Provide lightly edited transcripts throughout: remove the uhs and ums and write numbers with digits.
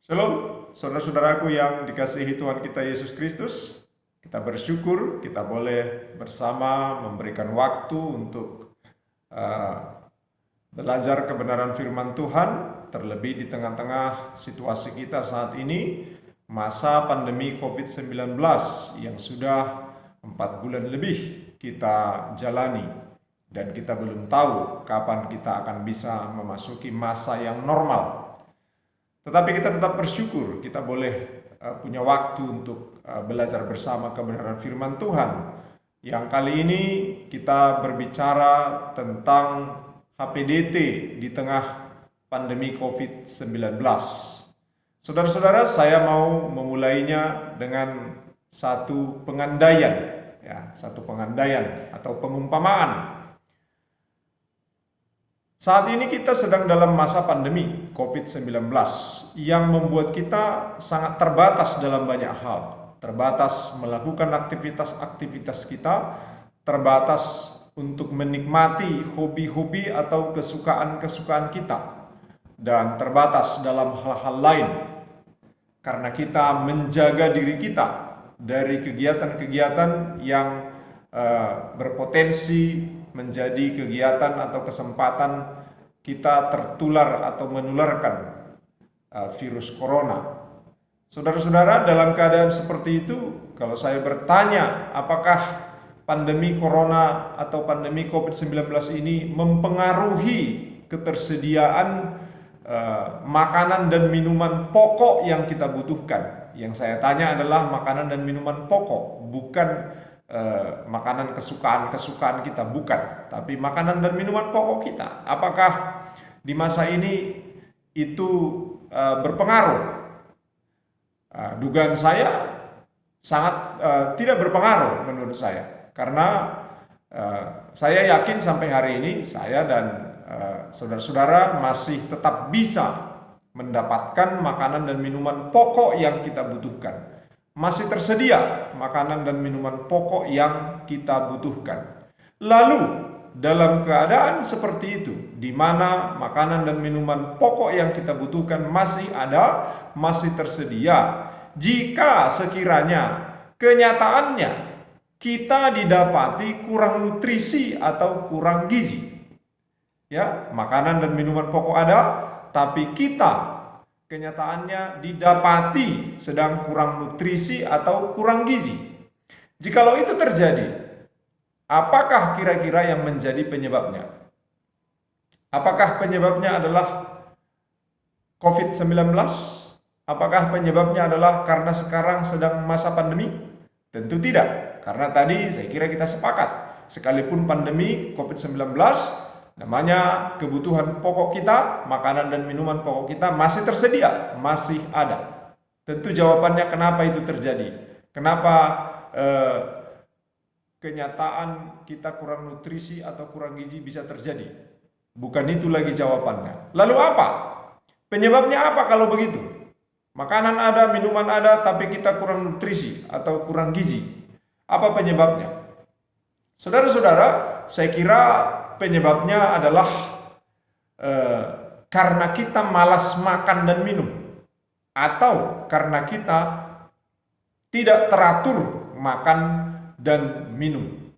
Shalom, saudara-saudaraku yang dikasihi Tuhan kita Yesus Kristus. Kita bersyukur kita boleh bersama memberikan waktu untuk belajar kebenaran firman Tuhan, terlebih di tengah-tengah situasi kita saat ini, masa pandemi COVID-19 yang sudah 4 bulan lebih kita jalani, dan kita belum tahu kapan kita akan bisa memasuki masa yang normal. Tetapi kita tetap bersyukur kita boleh punya waktu untuk belajar bersama kebenaran firman Tuhan. Yang kali ini kita berbicara tentang HPDT di tengah pandemi COVID-19. Saudara-saudara, saya mau memulainya dengan satu pengandaian, satu pengandaian atau pengumpamaan. Saat ini kita sedang dalam masa pandemi COVID-19 yang membuat kita sangat terbatas dalam banyak hal. Terbatas melakukan aktivitas-aktivitas kita, terbatas untuk menikmati hobi-hobi atau kesukaan-kesukaan kita, dan terbatas dalam hal-hal lain karena kita menjaga diri kita dari kegiatan-kegiatan yang berpotensi menjadi kegiatan atau kesempatan kita tertular atau menularkan virus corona. Saudara-saudara, dalam keadaan seperti itu, kalau saya bertanya apakah pandemi corona atau pandemi COVID-19 ini mempengaruhi ketersediaan makanan dan minuman pokok yang kita butuhkan, yang saya tanya adalah makanan dan minuman pokok, bukan makanan kesukaan kita, bukan, tapi makanan dan minuman pokok kita. Apakah di masa ini itu berpengaruh? Dugaan saya sangat tidak berpengaruh menurut saya, karena saya yakin sampai hari ini saya dan saudara-saudara masih tetap bisa mendapatkan makanan dan minuman pokok yang kita butuhkan. Masih tersedia makanan dan minuman pokok yang kita butuhkan. Lalu, dalam keadaan seperti itu, di mana makanan dan minuman pokok yang kita butuhkan masih ada, masih tersedia, jika sekiranya kenyataannya kita didapati kurang nutrisi atau kurang gizi, makanan dan minuman pokok ada, tapi kita kenyataannya didapati sedang kurang nutrisi atau kurang gizi. Jikalau itu terjadi, apakah kira-kira yang menjadi penyebabnya? Apakah penyebabnya adalah COVID-19? Apakah penyebabnya adalah karena sekarang sedang masa pandemi? Tentu tidak, karena tadi saya kira kita sepakat, sekalipun pandemi COVID-19, namanya kebutuhan pokok kita, makanan dan minuman pokok kita masih tersedia, masih ada. Tentu jawabannya kenapa itu terjadi? Kenapa kenyataan kita kurang nutrisi atau kurang gizi bisa terjadi? Bukan itu lagi jawabannya. Lalu apa? Penyebabnya apa kalau begitu? Makanan ada, minuman ada, tapi kita kurang nutrisi atau kurang gizi. Apa penyebabnya? Saudara-saudara, saya kira penyebabnya adalah karena kita malas makan dan minum, atau karena kita tidak teratur makan dan minum.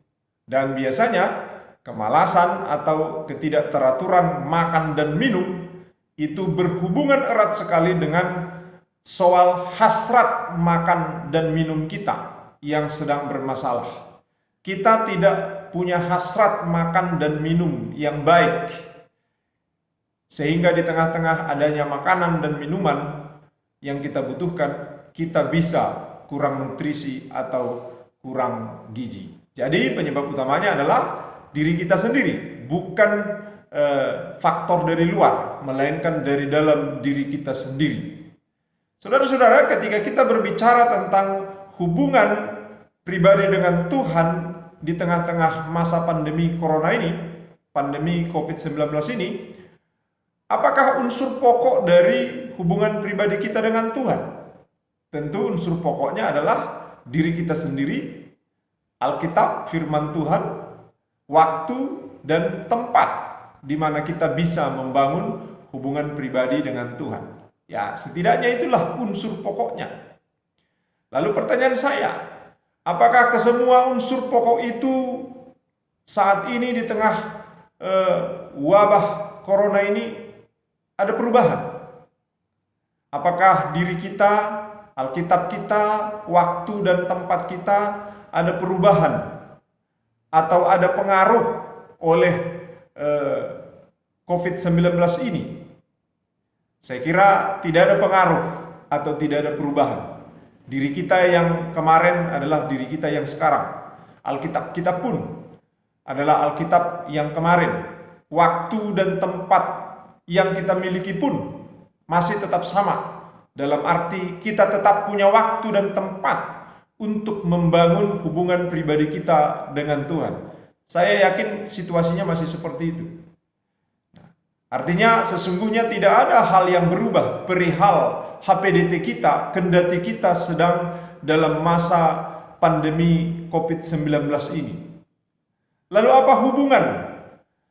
Dan biasanya kemalasan atau ketidakteraturan makan dan minum itu berhubungan erat sekali dengan soal hasrat makan dan minum kita yang sedang bermasalah. Kita tidak punya hasrat makan dan minum yang baik, sehingga di tengah-tengah adanya makanan dan minuman yang kita butuhkan, kita bisa kurang nutrisi atau kurang gizi. Jadi penyebab utamanya adalah diri kita sendiri, bukan faktor dari luar, melainkan dari dalam diri kita sendiri. Saudara-saudara, ketika kita berbicara tentang hubungan pribadi dengan Tuhan di tengah-tengah masa pandemi corona ini, pandemi COVID-19 ini, apakah unsur pokok dari hubungan pribadi kita dengan Tuhan? Tentu unsur pokoknya adalah diri kita sendiri, Alkitab, firman Tuhan, waktu, dan tempat di mana kita bisa membangun hubungan pribadi dengan Tuhan. Ya, setidaknya itulah unsur pokoknya. Lalu pertanyaan saya, apakah kesemua unsur pokok itu saat ini di tengah wabah corona ini ada perubahan? Apakah diri kita, Alkitab kita, waktu dan tempat kita ada perubahan atau ada pengaruh oleh COVID-19 ini? Saya kira tidak ada pengaruh atau tidak ada perubahan. Diri kita yang kemarin adalah diri kita yang sekarang. Alkitab kita pun adalah Alkitab yang kemarin. Waktu dan tempat yang kita miliki pun masih tetap sama. Dalam arti kita tetap punya waktu dan tempat untuk membangun hubungan pribadi kita dengan Tuhan. Saya yakin situasinya masih seperti itu. Artinya sesungguhnya tidak ada hal yang berubah perihal HPDT kita, kendati kita sedang dalam masa pandemi COVID-19 ini. Lalu apa hubungan?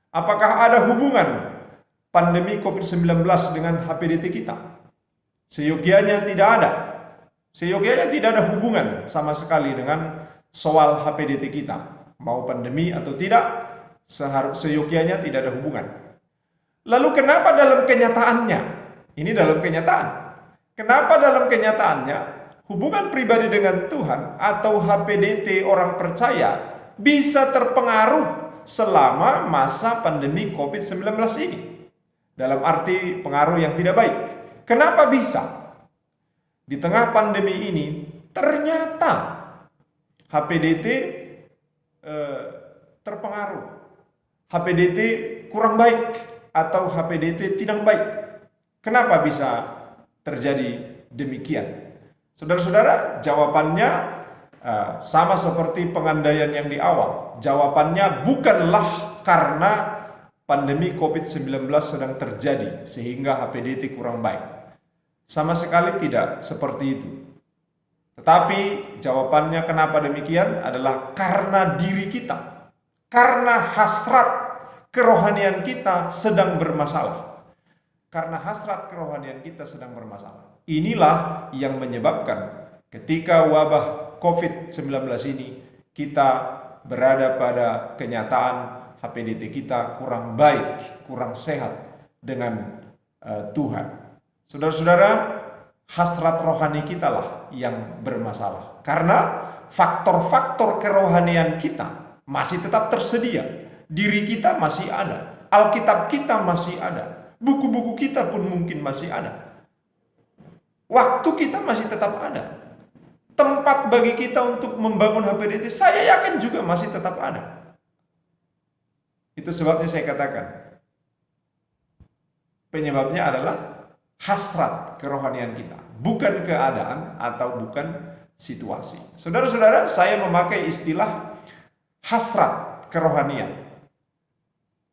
Apakah ada hubungan pandemi COVID-19 dengan HPDT kita? Seyogianya tidak ada. Seyogianya tidak ada hubungan sama sekali dengan soal HPDT kita. Mau pandemi atau tidak, seyogianya tidak ada hubungan. Lalu kenapa dalam kenyataannya? Ini dalam kenyataan. Kenapa dalam kenyataannya hubungan pribadi dengan Tuhan atau HPDT orang percaya bisa terpengaruh selama masa pandemi COVID-19 ini? Dalam arti pengaruh yang tidak baik. Kenapa bisa? Di tengah pandemi ini ternyata HPDT terpengaruh. HPDT kurang baik atau HPDT tidak baik. Kenapa bisa terjadi demikian? Saudara-saudara, jawabannya sama seperti pengandaian yang di awal. Jawabannya bukanlah karena pandemi COVID-19 sedang terjadi sehingga HPDT kurang baik. Sama sekali tidak seperti itu. Tetapi jawabannya kenapa demikian adalah karena diri kita. Karena hasrat kerohanian kita sedang bermasalah. Karena hasrat kerohanian kita sedang bermasalah. Inilah yang menyebabkan ketika wabah COVID-19 ini kita berada pada kenyataan HPDT kita kurang baik, kurang sehat dengan Tuhan. Saudara-saudara, hasrat rohani kita lah yang bermasalah. Karena faktor-faktor kerohanian kita masih tetap tersedia. Diri kita masih ada, Alkitab kita masih ada, buku-buku kita pun mungkin masih ada. Waktu kita masih tetap ada. Tempat bagi kita untuk membangun HPDT, saya yakin juga masih tetap ada. Itu sebabnya saya katakan, penyebabnya adalah hasrat kerohanian kita, bukan keadaan atau bukan situasi. Saudara-saudara, saya memakai istilah hasrat kerohanian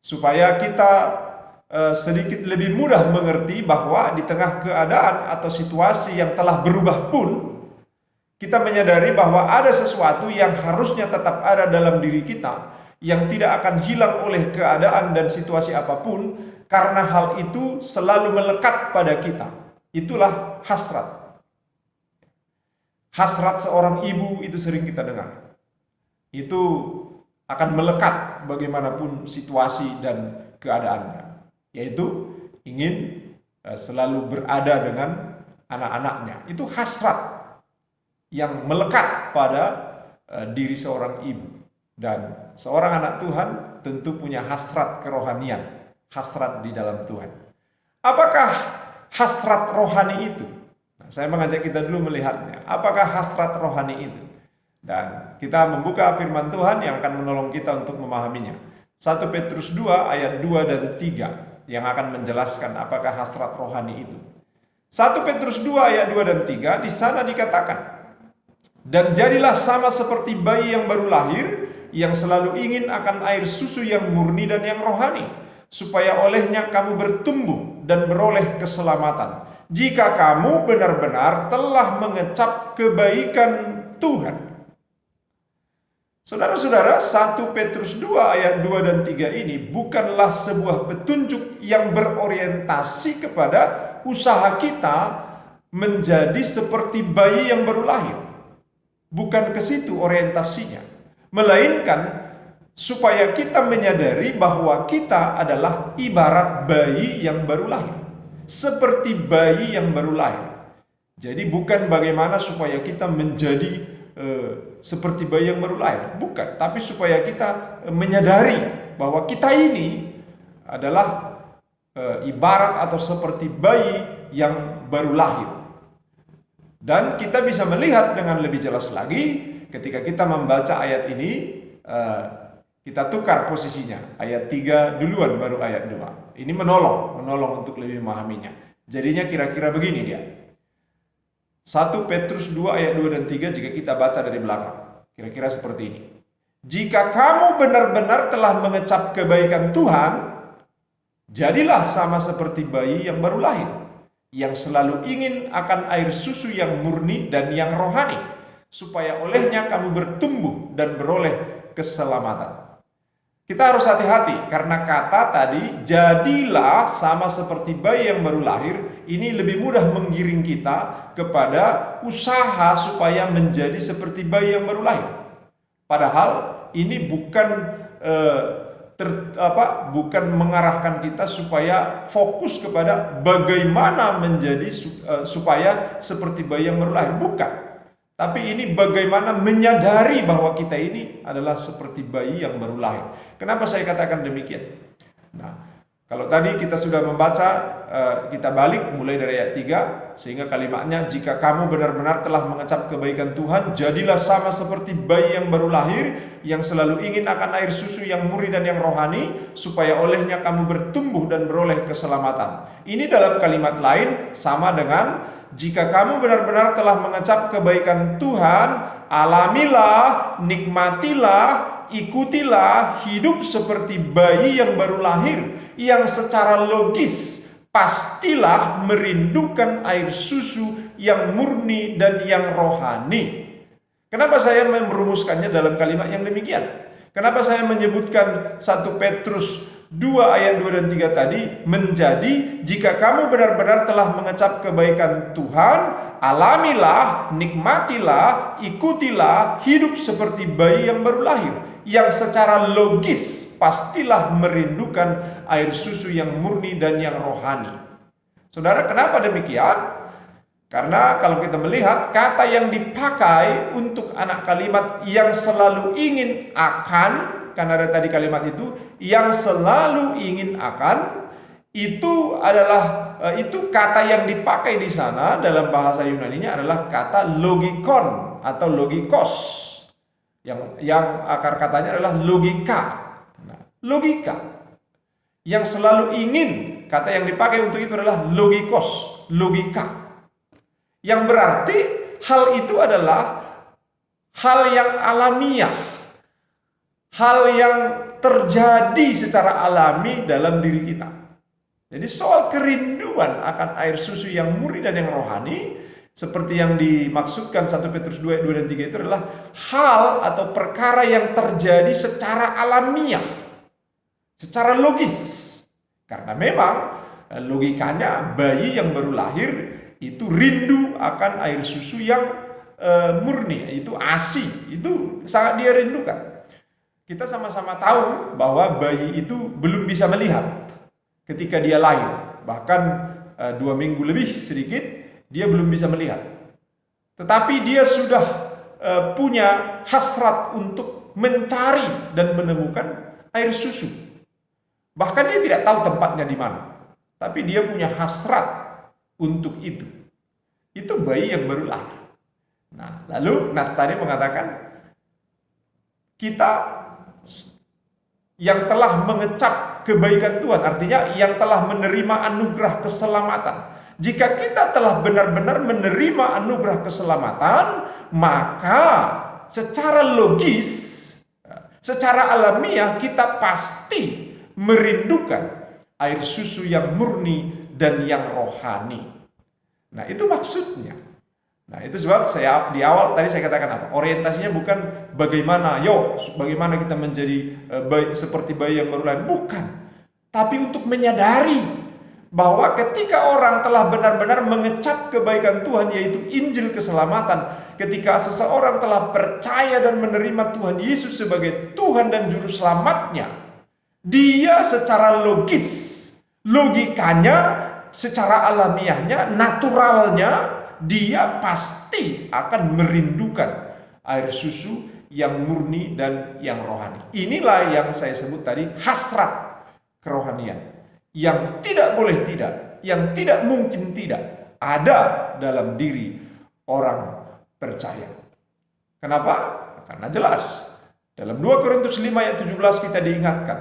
supaya kita sedikit lebih mudah mengerti bahwa di tengah keadaan atau situasi yang telah berubah pun kita menyadari bahwa ada sesuatu yang harusnya tetap ada dalam diri kita yang tidak akan hilang oleh keadaan dan situasi apapun, karena hal itu selalu melekat pada kita. Itulah hasrat. Hasrat seorang ibu itu sering kita dengar. Itu akan melekat bagaimanapun situasi dan keadaannya, yaitu ingin selalu berada dengan anak-anaknya. Itu hasrat yang melekat pada diri seorang ibu. Dan seorang anak Tuhan tentu punya hasrat kerohanian, hasrat di dalam Tuhan. Apakah hasrat rohani itu? Nah, saya mengajak kita dulu melihatnya. Apakah hasrat rohani itu? Dan kita membuka firman Tuhan yang akan menolong kita untuk memahaminya. 1 Petrus 2 ayat 2 dan 3 yang akan menjelaskan apakah hasrat rohani itu. 1 Petrus 2 ayat 2 dan 3 di sana dikatakan, dan jadilah sama seperti bayi yang baru lahir, yang selalu ingin akan air susu yang murni dan yang rohani, supaya olehnya kamu bertumbuh dan beroleh keselamatan, jika kamu benar-benar telah mengecap kebaikan Tuhan. Saudara-saudara, 1 Petrus 2 ayat 2 dan 3 ini bukanlah sebuah petunjuk yang berorientasi kepada usaha kita menjadi seperti bayi yang baru lahir. Bukan ke situ orientasinya. Melainkan supaya kita menyadari bahwa kita adalah ibarat bayi yang baru lahir. Seperti bayi yang baru lahir. Jadi bukan bagaimana supaya kita menjadi seperti bayi yang baru lahir, bukan, tapi supaya kita menyadari bahwa kita ini adalah ibarat atau seperti bayi yang baru lahir. Dan kita bisa melihat dengan lebih jelas lagi ketika kita membaca ayat ini, kita tukar posisinya, ayat 3 duluan baru ayat 2. Ini menolong untuk lebih memahaminya. Jadinya kira-kira begini dia. 1 Petrus 2 ayat 2 dan 3 jika kita baca dari belakang. Kira-kira seperti ini. Jika kamu benar-benar telah mengecap kebaikan Tuhan, jadilah sama seperti bayi yang baru lahir, yang selalu ingin akan air susu yang murni dan yang rohani, supaya olehnya kamu bertumbuh dan beroleh keselamatan. Kita harus hati-hati karena kata tadi jadilah sama seperti bayi yang baru lahir ini lebih mudah menggiring kita kepada usaha supaya menjadi seperti bayi yang baru lahir. Padahal ini bukan mengarahkan kita supaya fokus kepada bagaimana menjadi supaya seperti bayi yang baru lahir, bukan. Tapi ini bagaimana menyadari bahwa kita ini adalah seperti bayi yang baru lahir. Kenapa saya katakan demikian? Nah, kalau tadi kita sudah membaca, kita balik mulai dari ayat 3, sehingga kalimatnya, jika kamu benar-benar telah mengecap kebaikan Tuhan, jadilah sama seperti bayi yang baru lahir, yang selalu ingin akan air susu yang murni dan yang rohani, supaya olehnya kamu bertumbuh dan beroleh keselamatan. Ini dalam kalimat lain sama dengan, jika kamu benar-benar telah mengecap kebaikan Tuhan, alamilah, nikmatilah, ikutilah hidup seperti bayi yang baru lahir, yang secara logis pastilah merindukan air susu yang murni dan yang rohani. Kenapa saya merumuskannya dalam kalimat yang demikian? Kenapa saya menyebutkan 1 Petrus 2 ayat 2 dan 3 tadi menjadi, jika kamu benar-benar telah mengecap kebaikan Tuhan, alamilah, nikmatilah, ikutilah hidup seperti bayi yang baru lahir, yang secara logis pastilah merindukan air susu yang murni dan yang rohani. Saudara, kenapa demikian? Karena kalau kita melihat kata yang dipakai untuk anak kalimat yang selalu ingin akan, karena ada tadi kalimat itu, yang selalu ingin akan, itu adalah itu kata yang dipakai di sana dalam bahasa Yunaninya adalah kata logikon atau logikos, yang akar katanya adalah logika. Nah, logika yang selalu ingin, kata yang dipakai untuk itu adalah logikos, logika, yang berarti hal itu adalah hal yang alamiah, hal yang terjadi secara alami dalam diri kita. Jadi soal kerinduan akan air susu yang murni dan yang rohani, seperti yang dimaksudkan 1 Petrus 2 ayat 2 dan 3 itu adalah hal atau perkara yang terjadi secara alamiah, secara logis. Karena memang logikanya bayi yang baru lahir itu rindu akan air susu yang murni, itu ASI, itu sangat dia rindukan. Kita sama-sama tahu bahwa bayi itu belum bisa melihat ketika dia lahir. Bahkan 2 minggu lebih sedikit, dia belum bisa melihat. Tetapi dia sudah punya hasrat untuk mencari dan menemukan air susu. Bahkan dia tidak tahu tempatnya di mana. Tapi dia punya hasrat untuk itu. Itu bayi yang baru lahir. Nah, lalu Naftali mengatakan, kita yang telah mengecap kebaikan Tuhan, artinya yang telah menerima anugerah keselamatan. Jika kita telah benar-benar menerima anugerah keselamatan, maka secara logis, secara alamiah kita pasti merindukan air susu yang murni dan yang rohani. Nah, itu maksudnya. Nah, itu sebab saya di awal tadi saya katakan apa? Orientasinya bukan bagaimana kita menjadi seperti bayi yang baru lahir. Bukan. Tapi untuk menyadari bahwa ketika orang telah benar-benar mengecap kebaikan Tuhan, yaitu Injil keselamatan, ketika seseorang telah percaya dan menerima Tuhan Yesus sebagai Tuhan dan Juru Selamatnya, dia secara logikanya, secara alamiahnya, naturalnya, dia pasti akan merindukan air susu yang murni dan yang rohani. Inilah yang saya sebut tadi hasrat kerohanian. Yang tidak boleh tidak, yang tidak mungkin tidak ada dalam diri orang percaya. Kenapa? Karena jelas dalam 2 Korintus 5 ayat 17 kita diingatkan,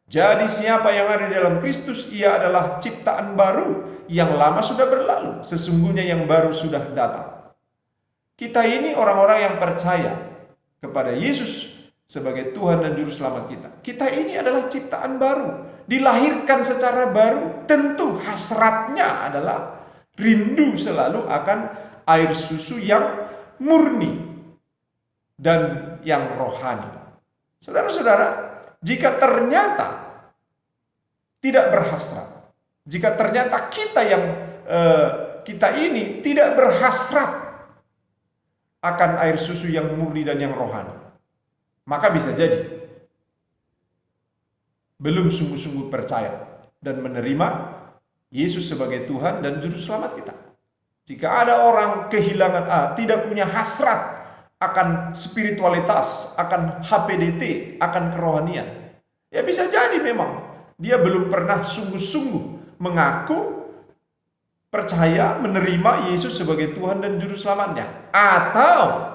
jadi siapa yang ada di dalam Kristus, ia adalah ciptaan baru, yang lama sudah berlalu, sesungguhnya yang baru sudah datang. Kita ini orang-orang yang percaya kepada Yesus sebagai Tuhan dan Juru Selamat kita. Kita ini adalah ciptaan baru, dilahirkan secara baru. Tentu hasratnya adalah rindu selalu akan air susu yang murni dan yang rohani. Saudara-saudara, jika ternyata tidak berhasrat, jika ternyata kita ini tidak berhasrat akan air susu yang murni dan yang rohani, maka bisa jadi belum sungguh-sungguh percaya dan menerima Yesus sebagai Tuhan dan Juru Selamat kita. Jika ada orang kehilangan tidak punya hasrat akan spiritualitas, akan HPDT, akan kerohanian, ya bisa jadi memang dia belum pernah sungguh-sungguh mengaku percaya menerima Yesus sebagai Tuhan dan Juru Selamatnya, atau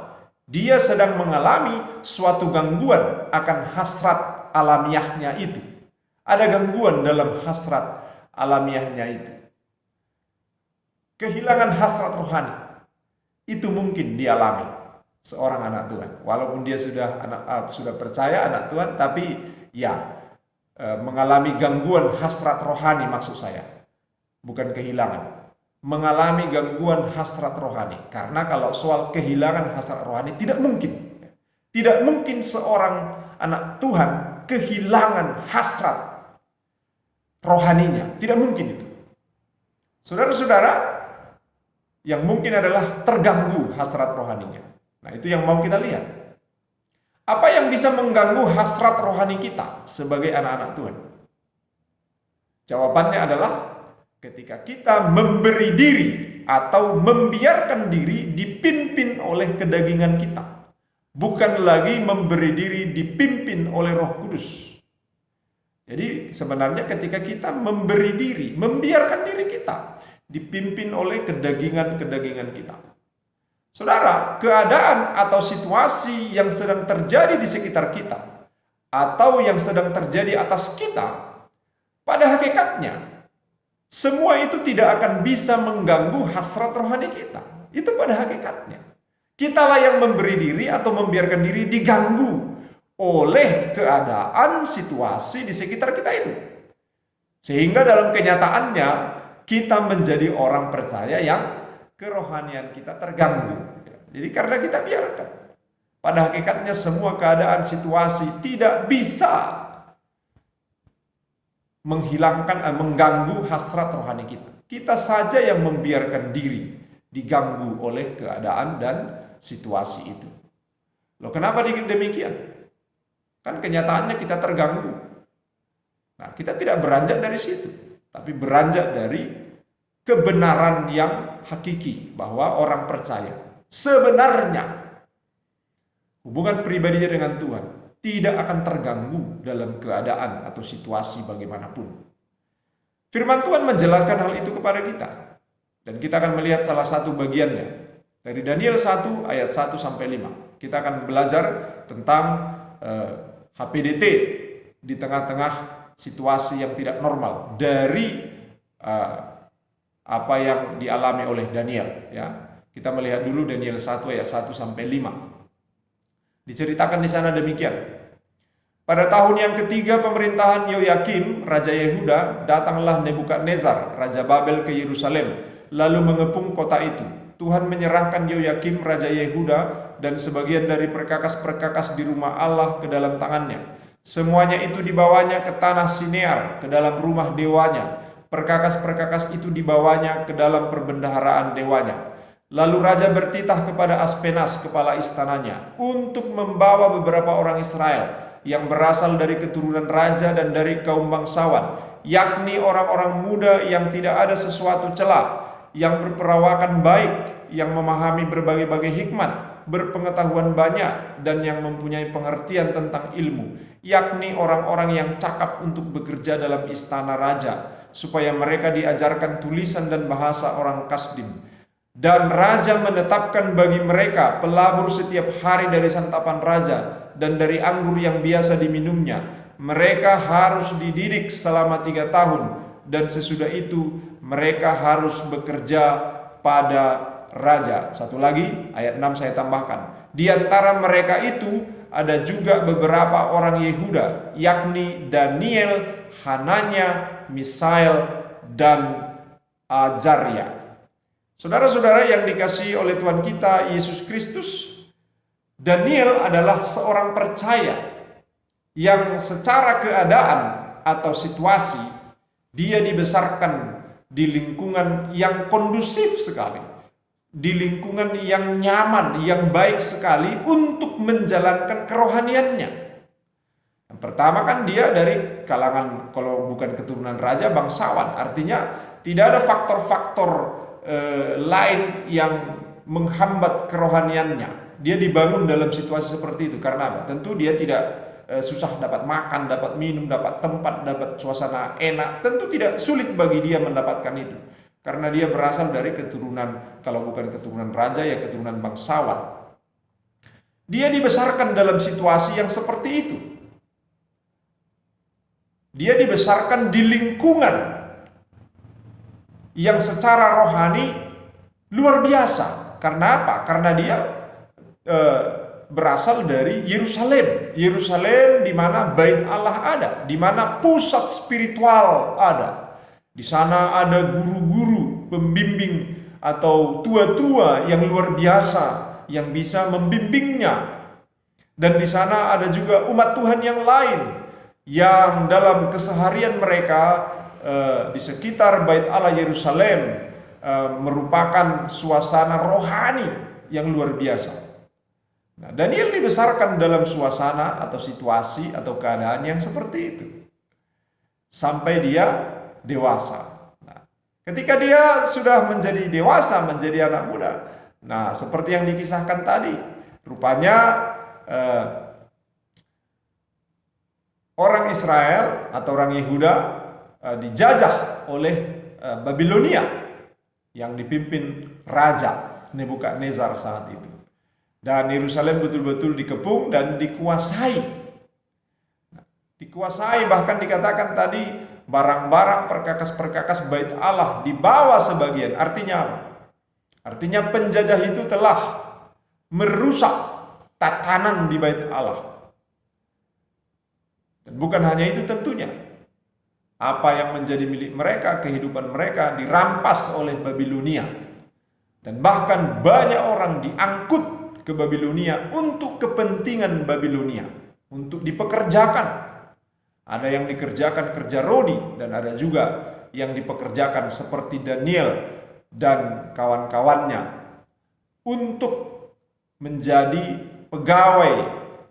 dia sedang mengalami suatu gangguan akan hasrat alamiahnya itu. Ada gangguan dalam hasrat alamiahnya itu. Kehilangan hasrat rohani itu mungkin dialami seorang anak Tuhan. Walaupun dia sudah percaya anak Tuhan, tapi mengalami gangguan hasrat rohani, maksud saya. Bukan kehilangan. Mengalami gangguan hasrat rohani. Karena kalau soal kehilangan hasrat rohani tidak mungkin. Tidak mungkin seorang anak Tuhan kehilangan hasrat rohaninya. Tidak mungkin itu. Saudara-saudara, yang mungkin adalah terganggu hasrat rohaninya. Nah, itu yang mau kita lihat. Apa yang bisa mengganggu hasrat rohani kita sebagai anak-anak Tuhan? Jawabannya adalah ketika kita memberi diri atau membiarkan diri dipimpin oleh kedagingan kita. Bukan lagi memberi diri dipimpin oleh Roh Kudus. Jadi sebenarnya ketika kita memberi diri, membiarkan diri kita dipimpin oleh kedagingan-kedagingan kita. Saudara, keadaan atau situasi yang sedang terjadi di sekitar kita atau yang sedang terjadi atas kita, pada hakikatnya semua itu tidak akan bisa mengganggu hasrat rohani kita. Itu pada hakikatnya. Kitalah yang memberi diri atau membiarkan diri diganggu oleh keadaan situasi di sekitar kita itu. Sehingga dalam kenyataannya kita menjadi orang percaya yang kerohanian kita terganggu. Jadi karena kita biarkan. Pada hakikatnya semua keadaan situasi tidak bisa mengganggu hasrat rohani kita. Kita saja yang membiarkan diri diganggu oleh keadaan dan situasi itu. Loh, kenapa demikian? Kan kenyataannya kita terganggu. Nah, kita tidak beranjak dari situ, tapi beranjak dari kebenaran yang hakiki bahwa orang percaya sebenarnya hubungan pribadinya dengan Tuhan tidak akan terganggu dalam keadaan atau situasi bagaimanapun. Firman Tuhan menjelaskan hal itu kepada kita. Dan kita akan melihat salah satu bagiannya dari Daniel 1 ayat 1 sampai 5. Kita akan belajar tentang HPDT di tengah-tengah situasi yang tidak normal dari apa yang dialami oleh Daniel, ya. Kita melihat dulu Daniel 1 ayat 1 sampai 5. Diceritakan di sana demikian. Pada tahun yang ketiga pemerintahan Yoyakim, Raja Yehuda, datanglah Nebukadnezar, Raja Babel ke Yerusalem, lalu mengepung kota itu. Tuhan menyerahkan Yoyakim raja Yehuda dan sebagian dari perkakas-perkakas di rumah Allah ke dalam tangannya. Semuanya itu dibawanya ke tanah Sinear, ke dalam rumah dewanya. Perkakas-perkakas itu dibawanya ke dalam perbendaharaan dewanya. Lalu raja bertitah kepada Aspenas, kepala istananya, untuk membawa beberapa orang Israel yang berasal dari keturunan raja dan dari kaum bangsawan, yakni orang-orang muda yang tidak ada sesuatu celah, yang berperawakan baik, yang memahami berbagai-bagai hikmat, berpengetahuan banyak, dan yang mempunyai pengertian tentang ilmu, yakni orang-orang yang cakap untuk bekerja dalam istana raja, supaya mereka diajarkan tulisan dan bahasa orang Kasdim. Dan raja menetapkan bagi mereka pelabur setiap hari dari santapan raja dan dari anggur yang biasa diminumnya. Mereka harus dididik selama 3 tahun, dan sesudah itu mereka harus bekerja pada raja. Satu lagi, ayat 6 saya tambahkan. Di antara mereka itu ada juga beberapa orang Yehuda, yakni Daniel, Hananya, Misael, dan Azaria. Saudara-saudara yang dikasihi oleh Tuhan kita Yesus Kristus, Daniel adalah seorang percaya yang secara keadaan atau situasi dia dibesarkan di lingkungan yang kondusif sekali, di lingkungan yang nyaman, yang baik sekali untuk menjalankan kerohaniannya. Yang pertama kan dia dari kalangan, kalau bukan keturunan raja, bangsawan. Artinya tidak ada faktor-faktor lain yang menghambat kerohaniannya. Dia dibangun dalam situasi seperti itu. Karena apa? Tentu dia tidak susah dapat makan, dapat minum, dapat tempat, dapat suasana enak. Tentu tidak sulit bagi dia mendapatkan itu. Karena dia berasal dari keturunan, kalau bukan keturunan raja, ya keturunan bangsawan. Dia dibesarkan dalam situasi yang seperti itu. Dia dibesarkan di lingkungan yang secara rohani luar biasa. Karena apa? Karena dia berasal dari Yerusalem. Yerusalem di mana Bait Allah ada, di mana pusat spiritual ada. Di sana ada guru-guru, pembimbing atau tua-tua yang luar biasa yang bisa membimbingnya. Dan di sana ada juga umat Tuhan yang lain yang dalam keseharian mereka di sekitar Bait Allah Yerusalem merupakan suasana rohani yang luar biasa. Nah, Daniel dibesarkan dalam suasana atau situasi atau keadaan yang seperti itu sampai dia dewasa. Nah, ketika dia sudah menjadi dewasa, menjadi anak muda, nah seperti yang dikisahkan tadi, rupanya orang Israel atau orang Yehuda dijajah oleh Babilonia yang dipimpin Raja Nebukadnezar saat itu. Dan Yerusalem betul-betul dikepung dan dikuasai. Dikuasai, bahkan dikatakan tadi barang-barang perkakas-perkakas Bait Allah dibawa sebagian. Artinya apa? Artinya penjajah itu telah merusak tatanan di Bait Allah. Dan bukan hanya itu tentunya. Apa yang menjadi milik mereka, kehidupan mereka dirampas oleh Babilonia. Dan bahkan banyak orang diangkut ke Babilonia untuk kepentingan Babilonia, untuk dipekerjakan. Ada yang dikerjakan kerja rodi dan ada juga yang dipekerjakan seperti Daniel dan kawan-kawannya untuk menjadi pegawai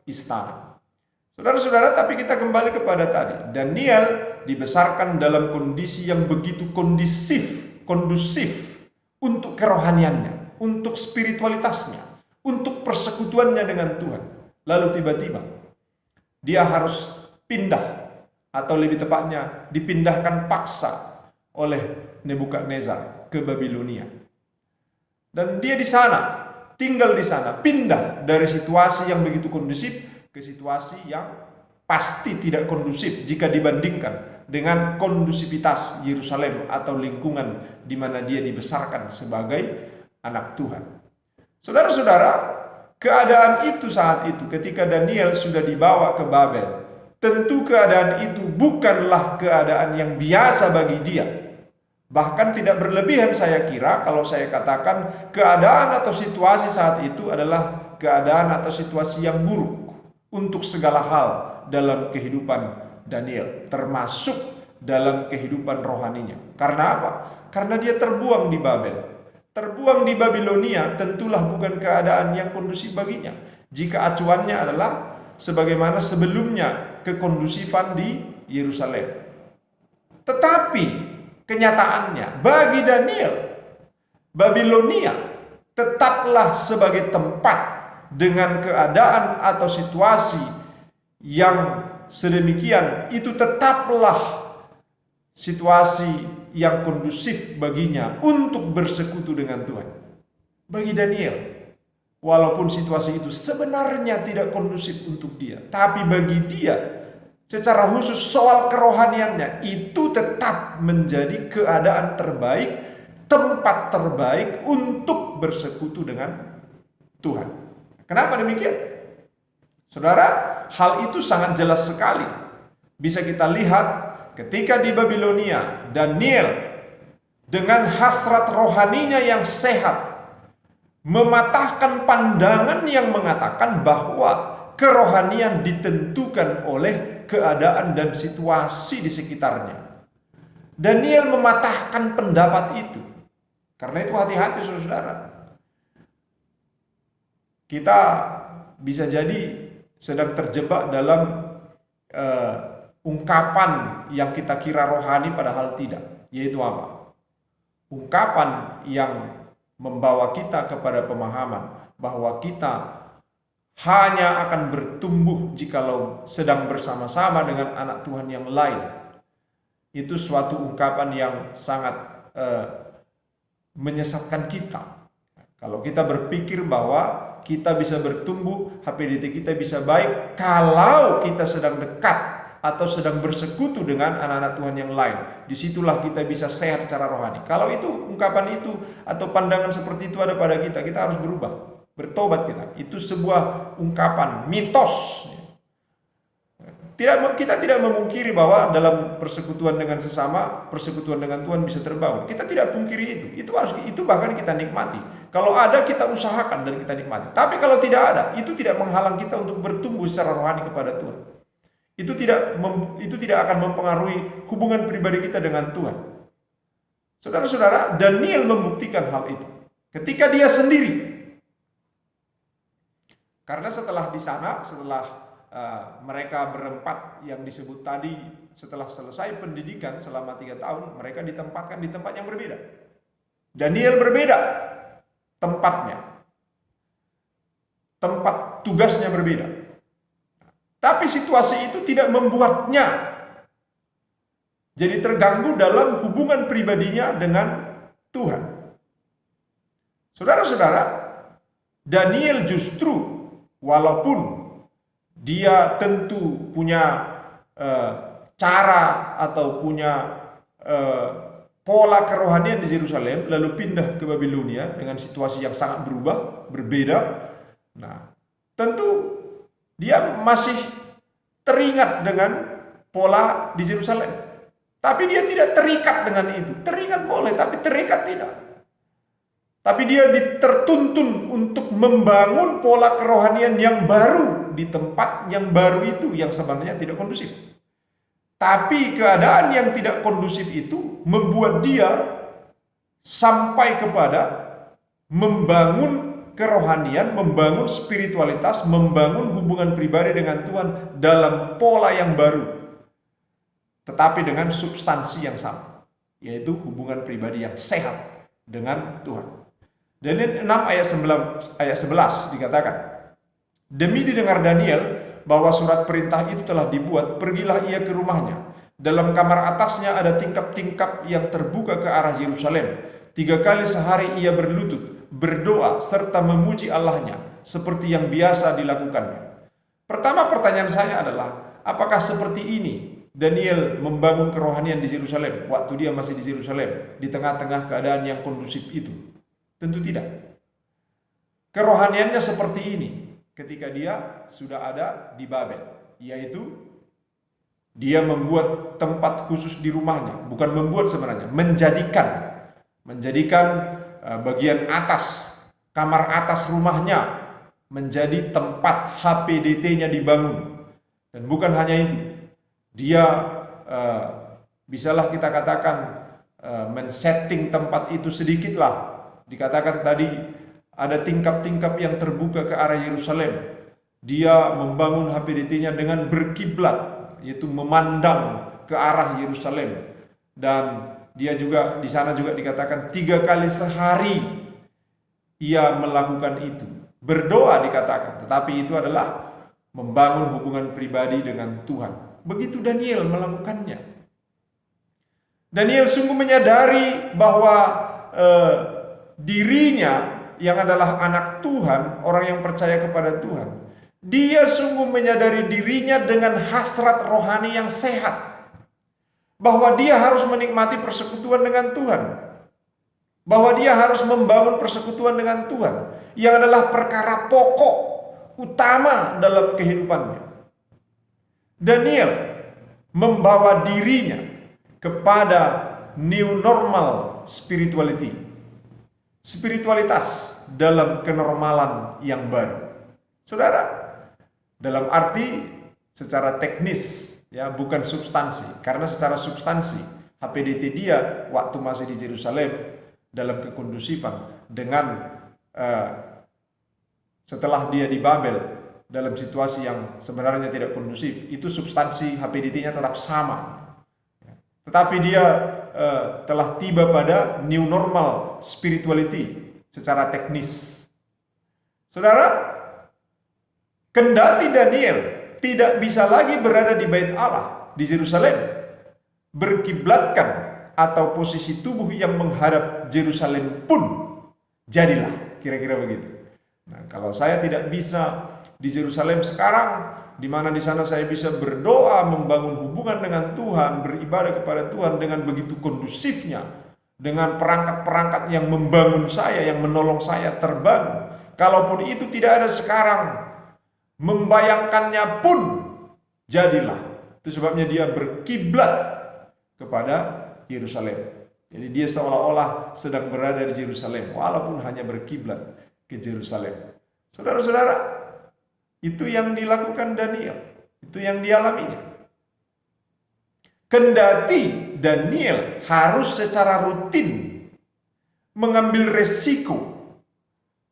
istana. Saudara-saudara, tapi kita kembali kepada tadi. Daniel dibesarkan dalam kondisi yang begitu kondusif untuk kerohaniannya, untuk spiritualitasnya, untuk persekutuannya dengan Tuhan. Lalu tiba-tiba dia harus pindah, atau lebih tepatnya dipindahkan paksa oleh Nebukadnezar ke Babilonia. Dan dia di sana, tinggal di sana, pindah dari situasi yang begitu kondusif ke situasi yang pasti tidak kondusif jika dibandingkan dengan kondusivitas Yerusalem atau lingkungan di mana dia dibesarkan sebagai anak Tuhan. Saudara-saudara, keadaan itu saat itu ketika Daniel sudah dibawa ke Babel, tentu keadaan itu bukanlah keadaan yang biasa bagi dia. Bahkan tidak berlebihan saya kira kalau saya katakan keadaan atau situasi saat itu adalah keadaan atau situasi yang buruk untuk segala hal dalam kehidupan Daniel, termasuk dalam kehidupan rohaninya. Karena apa? Karena dia terbuang di Babel. Terbuang di Babilonia tentulah bukan keadaan yang kondusif baginya. Jika acuannya adalah sebagaimana sebelumnya kekondusifan di Yerusalem. Tetapi kenyataannya bagi Daniel, Babilonia tetaplah sebagai tempat dengan keadaan atau situasi yang sedemikian, itu tetaplah situasi yang kondusif baginya untuk bersekutu dengan Tuhan. Bagi Daniel, walaupun situasi itu sebenarnya tidak kondusif untuk dia, tapi bagi dia secara khusus soal kerohaniannya itu tetap menjadi keadaan terbaik, tempat terbaik untuk bersekutu dengan Tuhan. Kenapa demikian? Saudara, hal itu sangat jelas sekali. Bisa kita lihat ketika di Babilonia, Daniel dengan hasrat rohaninya yang sehat mematahkan pandangan yang mengatakan bahwa kerohanian ditentukan oleh keadaan dan situasi di sekitarnya. Daniel mematahkan pendapat itu. Karena itu hati-hati saudara. Kita bisa jadi sedang terjebak dalam ungkapan yang kita kira rohani padahal tidak. Yaitu apa? Ungkapan yang membawa kita kepada pemahaman bahwa kita hanya akan bertumbuh jikalau sedang bersama-sama dengan anak Tuhan yang lain. Itu suatu ungkapan yang sangat menyesatkan kita. Kalau kita berpikir bahwa kita bisa bertumbuh, HPDT kita bisa baik kalau kita sedang dekat atau sedang bersekutu dengan anak-anak Tuhan yang lain. Disitulah kita bisa sehat secara rohani. Kalau itu ungkapan itu atau pandangan seperti itu ada pada kita, kita harus berubah. Bertobat kita. Itu sebuah ungkapan, mitos. Kita tidak memungkiri bahwa dalam persekutuan dengan sesama, persekutuan dengan Tuhan bisa terbangun. Kita tidak pungkiri itu. Itu bahkan kita nikmati. Kalau ada kita usahakan dan kita nikmati. Tapi kalau tidak ada, itu tidak menghalang kita untuk bertumbuh secara rohani kepada Tuhan. Itu tidak akan mempengaruhi hubungan pribadi kita dengan Tuhan. Saudara-saudara, Daniel membuktikan hal itu. Ketika dia sendiri. Karena setelah di sana, setelah mereka berempat yang disebut tadi, setelah selesai pendidikan selama 3 tahun, mereka ditempatkan di tempat yang berbeda. Daniel berbeda tempatnya. Tempat tugasnya berbeda. Tapi situasi itu tidak membuatnya jadi terganggu dalam hubungan pribadinya dengan Tuhan. Saudara-saudara, Daniel justru walaupun dia tentu punya cara atau punya pola kerohanian di Yerusalem, lalu pindah ke Babilonia dengan situasi yang sangat berubah, berbeda. Nah, tentu dia masih teringat dengan pola di Yerusalem. Tapi dia tidak terikat dengan itu. Teringat boleh, tapi terikat tidak. Tapi dia tertuntun untuk membangun pola kerohanian yang baru di tempat yang baru itu, yang sebenarnya tidak kondusif. Tapi keadaan yang tidak kondusif itu membuat dia sampai kepada membangun kerohanian, membangun spiritualitas, membangun hubungan pribadi dengan Tuhan dalam pola yang baru, tetapi dengan substansi yang sama, yaitu hubungan pribadi yang sehat dengan Tuhan. Daniel 6 ayat 11 dikatakan, demi didengar Daniel bahwa surat perintah itu telah dibuat, pergilah ia ke rumahnya. Dalam kamar atasnya ada tingkap-tingkap yang terbuka ke arah Yerusalem. 3 kali sehari ia berlutut, berdoa, serta memuji Allahnya, seperti yang biasa dilakukannya. Pertama pertanyaan saya adalah, apakah seperti ini Daniel membangun kerohanian di Yerusalem waktu dia masih di Yerusalem, di tengah-tengah keadaan yang kondusif itu? Tentu tidak. Kerohaniannya seperti ini ketika dia sudah ada di Babel, yaitu Dia membuat tempat khusus di rumahnya, bukan membuat sebenarnya, menjadikan bagian atas, kamar atas rumahnya menjadi tempat HPDT-nya dibangun. Dan bukan hanya itu, dia bisalah kita katakan men-setting tempat itu sedikitlah. Dikatakan tadi ada tingkap-tingkap yang terbuka ke arah Yerusalem. Dia membangun HPDT-nya dengan berkiblat, yaitu memandang ke arah Yerusalem. Dan dia juga di sana juga dikatakan 3 kali sehari ia melakukan itu. Berdoa dikatakan, tetapi itu adalah membangun hubungan pribadi dengan Tuhan. Begitu Daniel melakukannya. Daniel sungguh menyadari bahwa dirinya yang adalah anak Tuhan, orang yang percaya kepada Tuhan, dia sungguh menyadari dirinya dengan hasrat rohani yang sehat, bahwa dia harus menikmati persekutuan dengan Tuhan, bahwa dia harus membangun persekutuan dengan Tuhan, yang adalah perkara pokok utama dalam kehidupannya. Daniel membawa dirinya kepada new normal spirituality, spiritualitas dalam kenormalan yang baru. Saudara, dalam arti secara teknis, ya, bukan substansi. Karena secara substansi HPDT dia waktu masih di Yerusalem dalam kekondusifan dengan setelah dia di Babel dalam situasi yang sebenarnya tidak kondusif, itu substansi HPDT-nya tetap sama. Tetapi dia telah tiba pada new normal spirituality secara teknis. Saudara, kendati Daniel tidak bisa lagi berada di Bait Allah di Yerusalem, berkiblatkan atau posisi tubuh yang menghadap Yerusalem pun jadilah, kira-kira begitu. Nah, kalau saya tidak bisa di Yerusalem sekarang, di mana di sana saya bisa berdoa, membangun hubungan dengan Tuhan, beribadah kepada Tuhan dengan begitu kondusifnya, dengan perangkat-perangkat yang membangun saya, yang menolong saya terbangun. Kalaupun itu tidak ada sekarang, membayangkannya pun jadilah. Itu sebabnya dia berkiblat kepada Yerusalem. Jadi dia seolah-olah sedang berada di Yerusalem, walaupun hanya berkiblat ke Yerusalem. Saudara-saudara, itu yang dilakukan Daniel, itu yang dialaminya. Kendati Daniel harus secara rutin mengambil resiko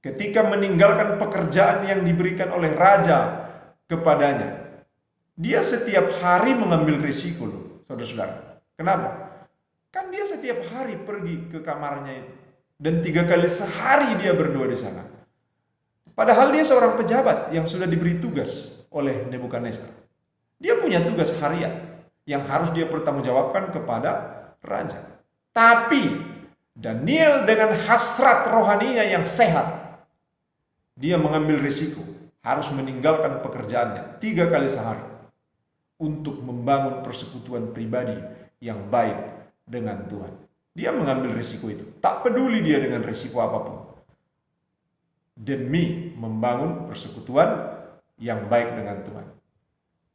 ketika meninggalkan pekerjaan yang diberikan oleh raja kepadanya. Dia setiap hari mengambil risiko loh, saudara-saudara. Kenapa? Kan dia setiap hari pergi ke kamarnya itu. Dan 3 kali sehari dia berdoa di sana. Padahal dia seorang pejabat yang sudah diberi tugas oleh Nebukadnezar. Dia punya tugas harian yang harus dia pertanggungjawabkan kepada raja. Tapi Daniel dengan hasrat rohaninya yang sehat, dia mengambil risiko harus meninggalkan pekerjaannya 3 kali sehari untuk membangun persekutuan pribadi yang baik dengan Tuhan. Dia mengambil risiko itu, tak peduli dia dengan risiko apapun, demi membangun persekutuan yang baik dengan Tuhan.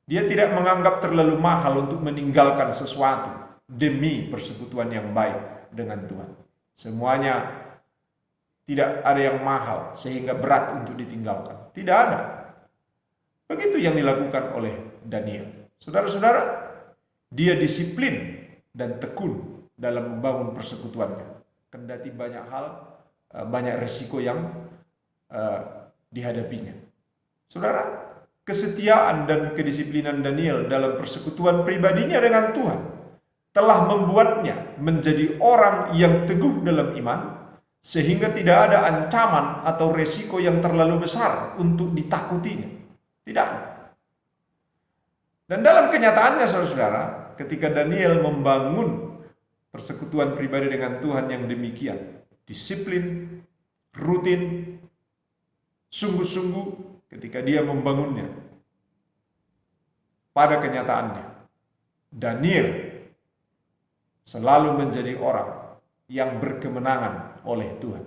Dia tidak menganggap terlalu mahal untuk meninggalkan sesuatu demi persekutuan yang baik dengan Tuhan. Semuanya tidak ada yang mahal sehingga berat untuk ditinggalkan. Tidak ada. Begitu yang dilakukan oleh Daniel. Saudara-saudara, dia disiplin dan tekun dalam membangun persekutuannya. Kendati banyak hal, banyak risiko yang dihadapinya. Saudara, kesetiaan dan kedisiplinan Daniel dalam persekutuan pribadinya dengan Tuhan telah membuatnya menjadi orang yang teguh dalam iman, sehingga tidak ada ancaman atau resiko yang terlalu besar untuk ditakutinya. Tidak. Dan dalam kenyataannya, saudara-saudara, ketika Daniel membangun persekutuan pribadi dengan Tuhan yang demikian, disiplin, rutin, sungguh-sungguh ketika dia membangunnya, pada kenyataannya, Daniel selalu menjadi orang yang berkemenangan oleh Tuhan.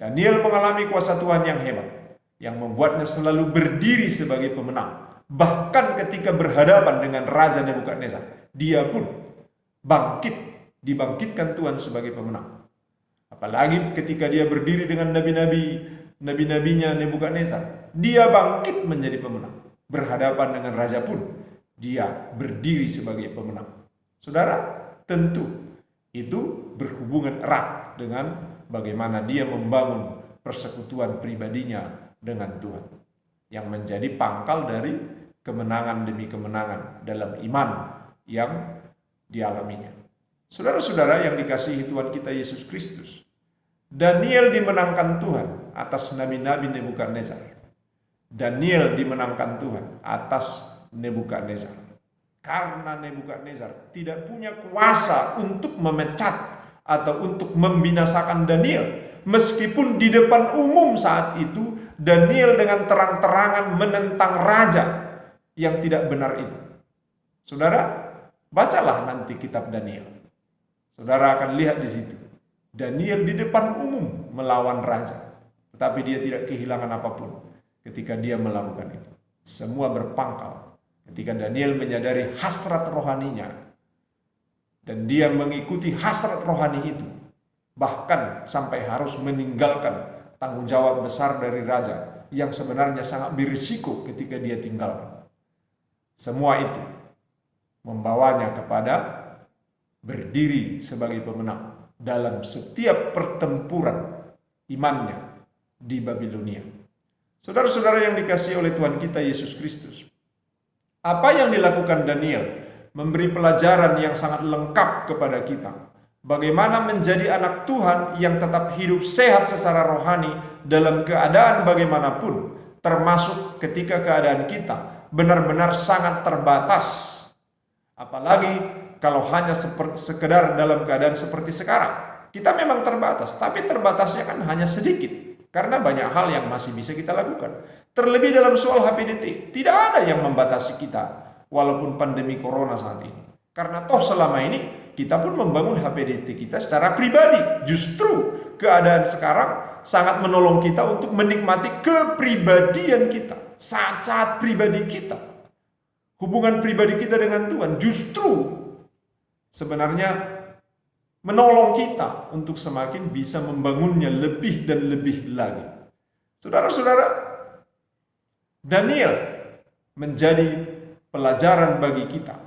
Daniel mengalami kuasa Tuhan yang hebat, yang membuatnya selalu berdiri sebagai pemenang Bahkan ketika berhadapan dengan Raja Nebukadnezar, dia pun dibangkitkan Tuhan sebagai pemenang. Apalagi ketika dia berdiri dengan nabi-nabinya Nebukadnezar, dia bangkit menjadi pemenang. Berhadapan dengan raja pun, dia berdiri sebagai pemenang. Saudara, tentu itu berhubungan erat dengan bagaimana dia membangun persekutuan pribadinya dengan Tuhan, yang menjadi pangkal dari kemenangan demi kemenangan dalam iman yang dialaminya. Saudara-saudara yang dikasihi Tuhan kita Yesus Kristus, Daniel dimenangkan Tuhan atas nabi-nabi Nebukadnezar. Daniel dimenangkan Tuhan atas Nebukadnezar. Karena Nebukadnezar tidak punya kuasa untuk memecat atau untuk membinasakan Daniel. Meskipun di depan umum saat itu Daniel dengan terang-terangan menentang raja yang tidak benar itu. Saudara, bacalah nanti kitab Daniel. Saudara akan lihat di situ. Daniel di depan umum melawan raja, tetapi dia tidak kehilangan apapun ketika dia melakukan itu. Semua berpangkal ketika Daniel menyadari hasrat rohaninya dan dia mengikuti hasrat rohani itu, bahkan sampai harus meninggalkan tanggung jawab besar dari raja yang sebenarnya sangat berisiko ketika dia tinggalkan. Semua itu membawanya kepada berdiri sebagai pemenang dalam setiap pertempuran imannya di Babilonia. Saudara-saudara yang dikasihi oleh Tuhan kita Yesus Kristus, apa yang dilakukan Daniel memberi pelajaran yang sangat lengkap kepada kita. Bagaimana menjadi anak Tuhan yang tetap hidup sehat secara rohani dalam keadaan bagaimanapun, termasuk ketika keadaan kita benar-benar sangat terbatas. Apalagi kalau hanya sekedar dalam keadaan seperti sekarang. Kita memang terbatas, tapi terbatasnya kan hanya sedikit. Karena banyak hal yang masih bisa kita lakukan. Terlebih dalam soal HPDT, tidak ada yang membatasi kita walaupun pandemi corona saat ini. Karena toh selama ini kita pun membangun HPDT kita secara pribadi. Justru keadaan sekarang sangat menolong kita untuk menikmati kepribadian kita, saat-saat pribadi kita. Hubungan pribadi kita dengan Tuhan justru sebenarnya menolong kita untuk semakin bisa membangunnya lebih dan lebih lagi. Saudara-saudara, Daniel menjadi pelajaran bagi kita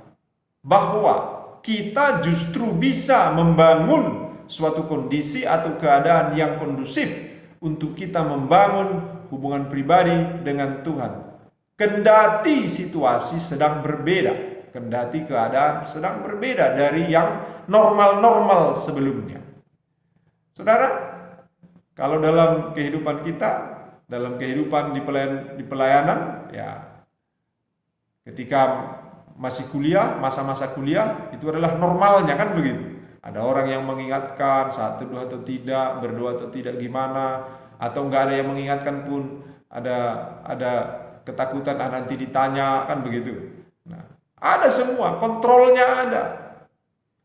bahwa kita justru bisa membangun suatu kondisi atau keadaan yang kondusif untuk kita membangun hubungan pribadi dengan Tuhan. Kendati situasi sedang berbeda, kendati keadaan sedang berbeda dari yang normal-normal sebelumnya. Saudara, kalau dalam kehidupan kita, dalam kehidupan di pelayanan, ya ketika masih kuliah, masa-masa kuliah, itu adalah normalnya kan begitu. Ada orang yang mengingatkan saat teduh atau tidak, berdoa atau tidak gimana, atau enggak ada yang mengingatkan pun, ada ketakutan nanti ditanya kan begitu. Nah, ada semua, kontrolnya ada.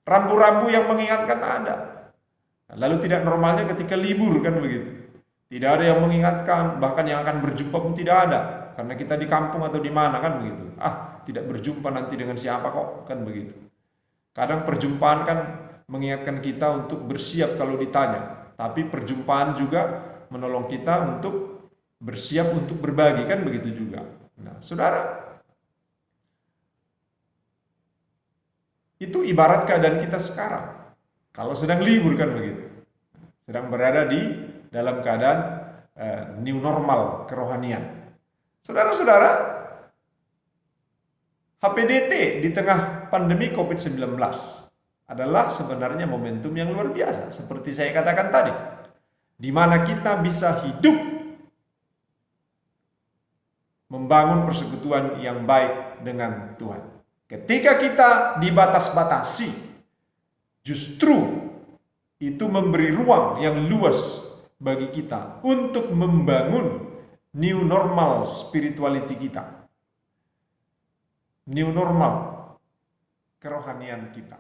Rambu-rambu yang mengingatkan ada. Lalu tidak normalnya ketika libur kan begitu. Tidak ada yang mengingatkan, bahkan yang akan berjumpa pun tidak ada. Karena kita di kampung atau di mana kan begitu. Tidak berjumpa nanti dengan siapa kok kan begitu. Kadang perjumpaan kan mengingatkan kita untuk bersiap kalau ditanya. Tapi perjumpaan juga menolong kita untuk bersiap untuk berbagi kan begitu juga. Nah, saudara, itu ibarat keadaan kita sekarang. Kalau sedang libur kan begitu. Sedang berada di dalam keadaan new normal kerohanian. Saudara-saudara, HPDT di tengah pandemi COVID-19 adalah sebenarnya momentum yang luar biasa. Seperti saya katakan tadi, di mana kita bisa hidup membangun persekutuan yang baik dengan Tuhan. Ketika kita dibatas-batasi, justru itu memberi ruang yang luas bagi kita untuk membangun new normal spirituality kita. New normal kerohanian kita.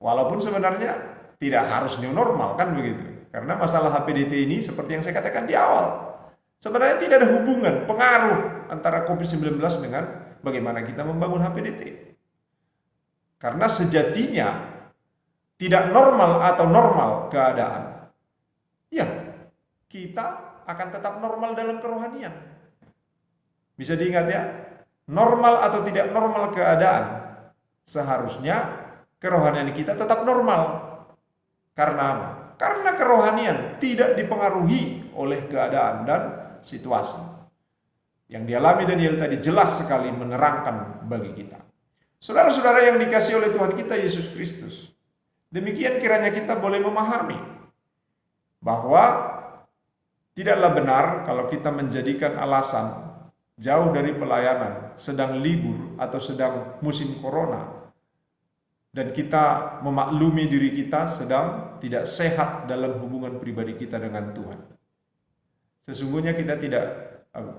Walaupun sebenarnya tidak harus new normal kan begitu. Karena masalah HPDT ini seperti yang saya katakan di awal, Sebenarnya tidak ada hubungan, pengaruh antara COVID-19 dengan bagaimana kita membangun HPDT. Karena sejatinya tidak normal atau normal keadaan, ya kita akan tetap normal dalam kerohanian. Bisa diingat ya, normal atau tidak normal keadaan, seharusnya kerohanian kita tetap normal. Karena apa? Karena kerohanian tidak dipengaruhi oleh keadaan dan situasi. Yang dialami Daniel tadi jelas sekali menerangkan bagi kita. Saudara-saudara yang dikasihi oleh Tuhan kita Yesus Kristus, demikian kiranya kita boleh memahami bahwa tidaklah benar kalau kita menjadikan alasan jauh dari pelayanan, sedang libur atau sedang musim corona, dan kita memaklumi diri kita sedang tidak sehat dalam hubungan pribadi kita dengan Tuhan. Sesungguhnya kita tidak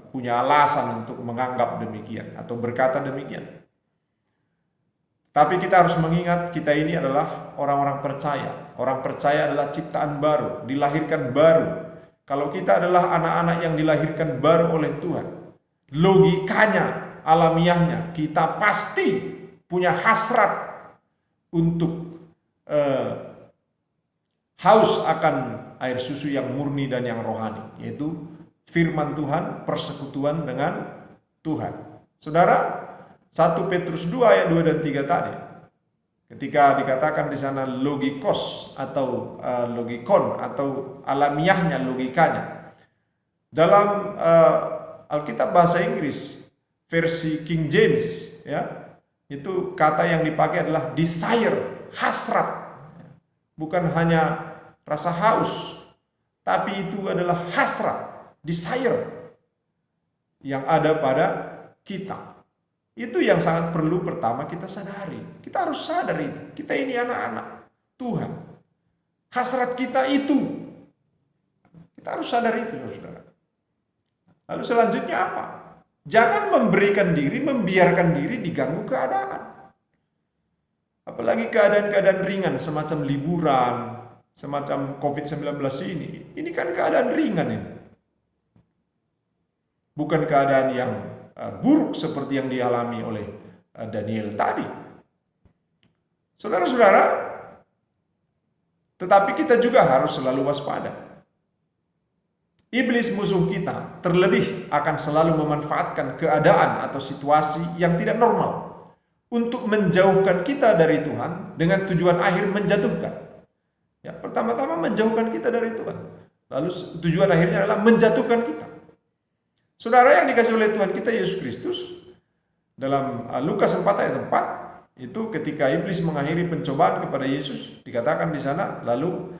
punya alasan untuk menganggap demikian atau berkata demikian. Tapi kita harus mengingat kita ini adalah orang-orang percaya. Orang percaya adalah ciptaan baru, dilahirkan baru. Kalau kita adalah anak-anak yang dilahirkan baru oleh Tuhan, logikanya, alamiahnya, kita pasti punya hasrat untuk haus akan air susu yang murni dan yang rohani, yaitu firman Tuhan, persekutuan dengan Tuhan. Saudara, 1 Petrus 2 ayat 2 dan 3 tadi, ketika dikatakan di sana logikos atau logikon atau alamiahnya, logikanya, dalam Alkitab bahasa Inggris versi King James, ya, itu kata yang dipakai adalah desire, hasrat. Bukan hanya rasa haus, tapi itu adalah hasrat, desire yang ada pada kita. Itu yang sangat perlu pertama kita sadari. Kita harus sadar itu. Kita ini anak-anak Tuhan. Hasrat kita itu. Kita harus sadar itu, saudara. Lalu selanjutnya apa? Jangan memberikan diri, membiarkan diri diganggu keadaan. Apalagi keadaan-keadaan ringan semacam liburan, semacam COVID-19 ini. Ini kan keadaan ringan ini. Bukan keadaan yang buruk seperti yang dialami oleh Daniel tadi. Saudara-saudara, tetapi kita juga harus selalu waspada. Iblis musuh kita terlebih akan selalu memanfaatkan keadaan atau situasi yang tidak normal untuk menjauhkan kita dari Tuhan dengan tujuan akhir menjatuhkan. Ya, pertama-tama menjauhkan kita dari Tuhan. Lalu tujuan akhirnya adalah menjatuhkan kita. Saudara yang dikasihi oleh Tuhan kita Yesus Kristus, dalam Lukas 4 ayat 4, itu ketika iblis mengakhiri pencobaan kepada Yesus, dikatakan di sana, lalu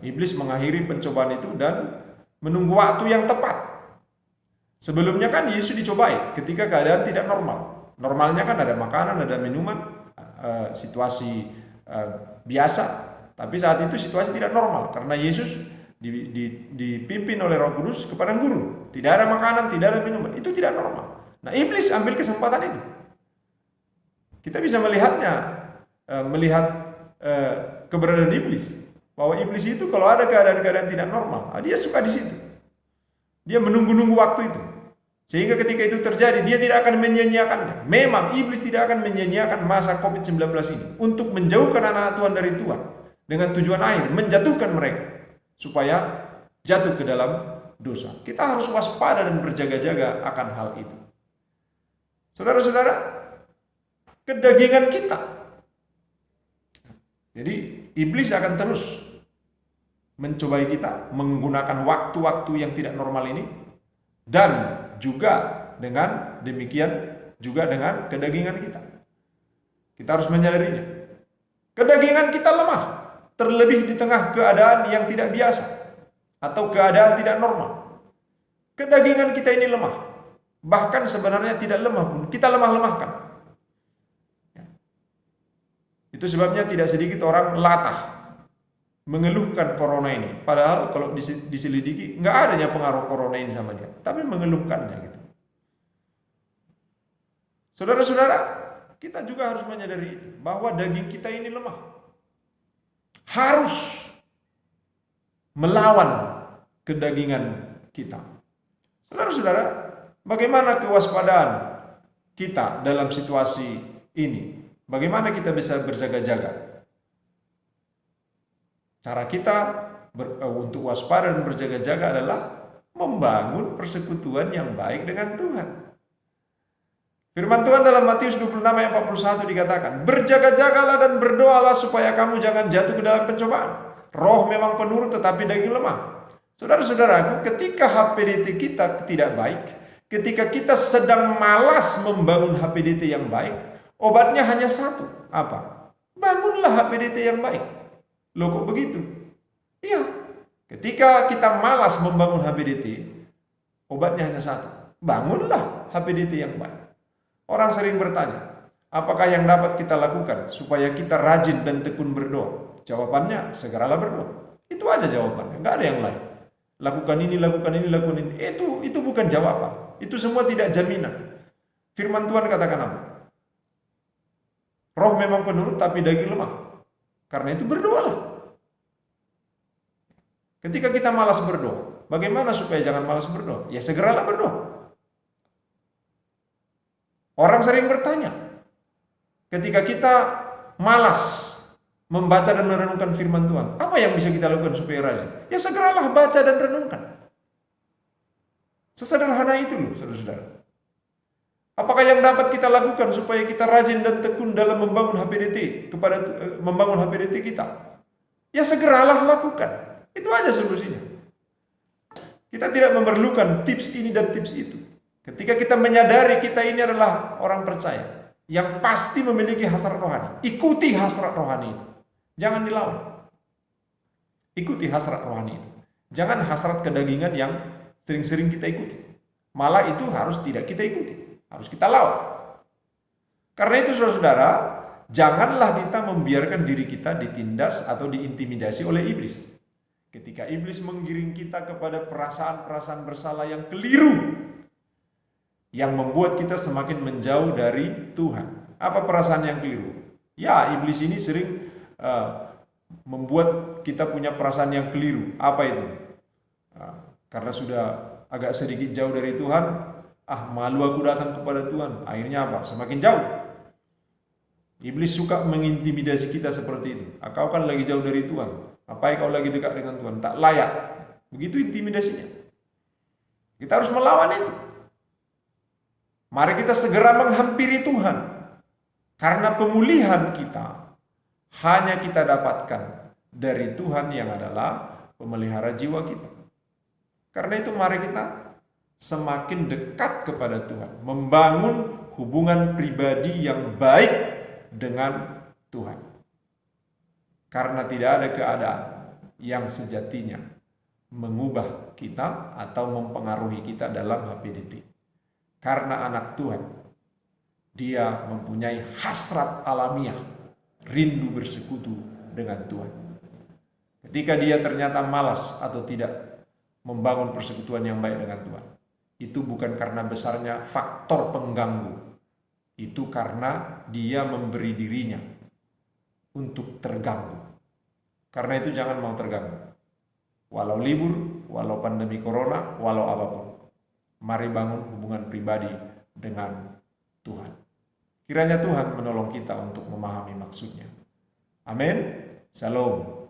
iblis mengakhiri pencobaan itu dan menunggu waktu yang tepat. Sebelumnya kan Yesus dicobai ketika keadaan tidak normal. Normalnya kan ada makanan, ada minuman, situasi biasa. Tapi saat itu situasi tidak normal karena Yesus dipimpin oleh Roh Kudus ke padang gurun. Tidak ada makanan, tidak ada minuman. Itu tidak normal. Nah, iblis ambil kesempatan itu. Kita bisa melihatnya, melihat keberadaan iblis. Bahwa iblis itu kalau ada keadaan-keadaan tidak normal, dia suka di situ. Dia menunggu-nunggu waktu itu. Sehingga ketika itu terjadi, dia tidak akan menyia-nyiakannya. Memang iblis tidak akan menyia-nyiakan masa COVID-19 ini untuk menjauhkan anak-anak Tuhan dari Tuhan dengan tujuan akhir menjatuhkan mereka supaya jatuh ke dalam dosa. Kita harus waspada dan berjaga-jaga akan hal itu. Saudara-saudara, kedagingan kita. Jadi iblis akan terus mencobai kita menggunakan waktu-waktu yang tidak normal ini, dan juga dengan demikian juga dengan kedagingan kita. Kita harus menyadarinya. Kedagingan kita lemah, terlebih di tengah keadaan yang tidak biasa atau keadaan tidak normal. Kedagingan kita ini lemah. Bahkan sebenarnya tidak lemah pun, kita lemah-lemahkan. Itu sebabnya tidak sedikit orang latah mengeluhkan corona ini. Padahal kalau diselidiki nggak adanya pengaruh corona ini sama dia, tapi mengeluhkannya gitu. Saudara-saudara, kita juga harus menyadari itu, bahwa daging kita ini lemah. Harus melawan kedagingan kita. Saudara-saudara, bagaimana kewaspadaan kita dalam situasi ini? Bagaimana kita bisa berjaga-jaga? Cara kita untuk waspada dan berjaga-jaga adalah membangun persekutuan yang baik dengan Tuhan. Firman Tuhan dalam Matius 26 ayat 41 dikatakan, berjaga-jagalah dan berdoalah supaya kamu jangan jatuh ke dalam pencobaan. Roh memang penurut tetapi daging lemah. Saudara-saudaraku, ketika HPDT kita tidak baik, ketika kita sedang malas membangun HPDT yang baik, obatnya hanya satu. Apa? Bangunlah HPDT yang baik. Loh kok begitu? Iya, ketika kita malas membangun HPDT, obatnya hanya satu. Bangunlah HPDT yang baik. Orang sering bertanya, apakah yang dapat kita lakukan supaya kita rajin dan tekun berdoa? Jawabannya, segeralah berdoa. Itu aja jawabannya, nggak ada yang lain. Lakukan ini, lakukan ini, lakukan ini. Itu bukan jawaban. Itu semua tidak jaminan. Firman Tuhan katakan apa? Roh memang penurut tapi daging lemah. Karena itu berdoalah. Ketika kita malas berdoa, bagaimana supaya jangan malas berdoa? Ya segeralah berdoa. Orang sering bertanya, ketika kita malas membaca dan merenungkan firman Tuhan, apa yang bisa kita lakukan supaya rajin? Ya segeralah baca dan renungkan. Sesederhana itu loh, saudara-saudara. Apakah yang dapat kita lakukan supaya kita rajin dan tekun dalam membangun HPDT kita? Ya segeralah lakukan. Itu aja solusinya. Kita tidak memerlukan tips ini dan tips itu. Ketika kita menyadari kita ini adalah orang percaya yang pasti memiliki hasrat rohani, ikuti hasrat rohani itu. Jangan dilawan. Ikuti hasrat rohani itu. Jangan hasrat kedagingan yang sering-sering kita ikuti. Malah itu harus tidak kita ikuti. Harus kita lawan. Karena itu saudara-saudara, janganlah kita membiarkan diri kita ditindas atau diintimidasi oleh iblis. Ketika iblis menggiring kita kepada perasaan-perasaan bersalah yang keliru, yang membuat kita semakin menjauh dari Tuhan. Apa perasaan yang keliru? Ya, iblis ini sering membuat kita punya perasaan yang keliru. Apa itu? Karena sudah agak sedikit jauh dari Tuhan, malu aku datang kepada Tuhan. Akhirnya apa? Semakin jauh. Iblis suka mengintimidasi kita seperti itu. Kau kan lagi jauh dari Tuhan. Apa kau lagi dekat dengan Tuhan? Tak layak. Begitu intimidasinya. Kita harus melawan itu. Mari kita segera menghampiri Tuhan. Karena pemulihan kita hanya kita dapatkan dari Tuhan yang adalah pemelihara jiwa kita. Karena itu mari kita semakin dekat kepada Tuhan. Membangun hubungan pribadi yang baik dengan Tuhan. Karena tidak ada keadaan yang sejatinya mengubah kita atau mempengaruhi kita dalam HPDT. Karena anak Tuhan, dia mempunyai hasrat alamiah, rindu bersekutu dengan Tuhan. Ketika dia ternyata malas atau tidak membangun persekutuan yang baik dengan Tuhan, itu bukan karena besarnya faktor pengganggu, itu karena dia memberi dirinya untuk terganggu. Karena itu jangan mau terganggu. Walau libur, walau pandemi corona, walau apapun. Mari bangun hubungan pribadi dengan Tuhan. Kiranya Tuhan menolong kita untuk memahami maksudnya. Amin. Shalom.